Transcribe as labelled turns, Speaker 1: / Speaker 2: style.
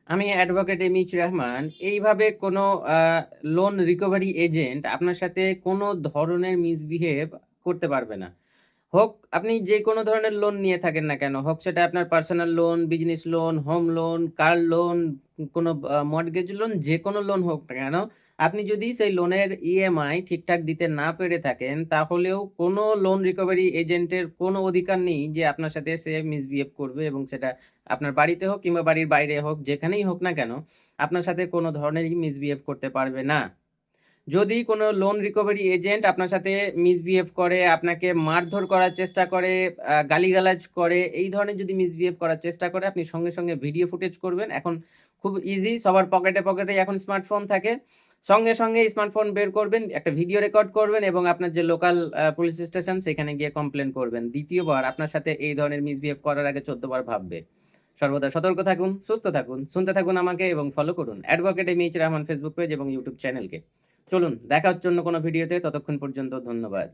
Speaker 1: আমি অ্যাডভোকেট এমিচ রহমান। এইভাবে কোনো আ লোন রিকভারি এজেন্ট আপনার সাথে কোনো ধরনের মিসবিহেভ করতে পারবে না। হোক আপনি যেকোনো ধরনের লোন নিয়ে থাকেন না কেন, হোক সেটা আপনার personal loan, business loan, home loan, car loan, কোনো মর্টগেজ লোন, যেকোনো লোন হোক না কেন, আপনি যদি সেই লোনের ইএমআই ঠিকঠাক দিতে না পেরে থাকেন, তাহলেও কোনো লোন রিকভারি এজেন্টের কোনো অধিকার নেই যে আপনার সাথে সে মিসবিহেভ করবে এবং সেটা আপনার বাড়িতে হোক কিংবা বাড়ির বাইরে হোক, যেখানেই হোক না কেন, আপনার সাথে কোনো ধরনেরই মিসবিহেভ করতে পারবে না। যদি কোনো লোন রিকভারি এজেন্ট আপনার সাথে মিসবিহেভ করে, আপনাকে মারধর করার চেষ্টা করে, গালিগালাজ করে, এই ধরনের যদি মিসবিহেভ করার চেষ্টা করে, আপনি সঙ্গে, সঙ্গে ভিডিও ফুটেজ করবেন। এখন খুব ইজি, সবার পকেটে, পকেটেই এখন স্মার্টফোন থাকে। সঙ্গে, সঙ্গে স্মার্টফোন বের করবেন, একটা ভিডিও রেকর্ড করবেন এবং আপনার যে লোকাল পুলিশ স্টেশন সেখানে গিয়ে কমপ্লেন করবেন। ২য় বার আপনার সাথে এই ধরনের মিসবিহেভ করার আগে ১৪ বার ভাববে। সর্বদা সতর্ক থাকুন, সুস্থ থাকুন, শুনতে থাকুন আমাকে এবং ফলো করুন অ্যাডভোকেট এম.এইচ রহমান ফেসবুক পেজ এবং ইউটিউব চ্যানেলকে। চলুন দেখা হচ্ছে অন্য কোনো ভিডিওতে। ততক্ষণ পর্যন্ত ধন্যবাদ।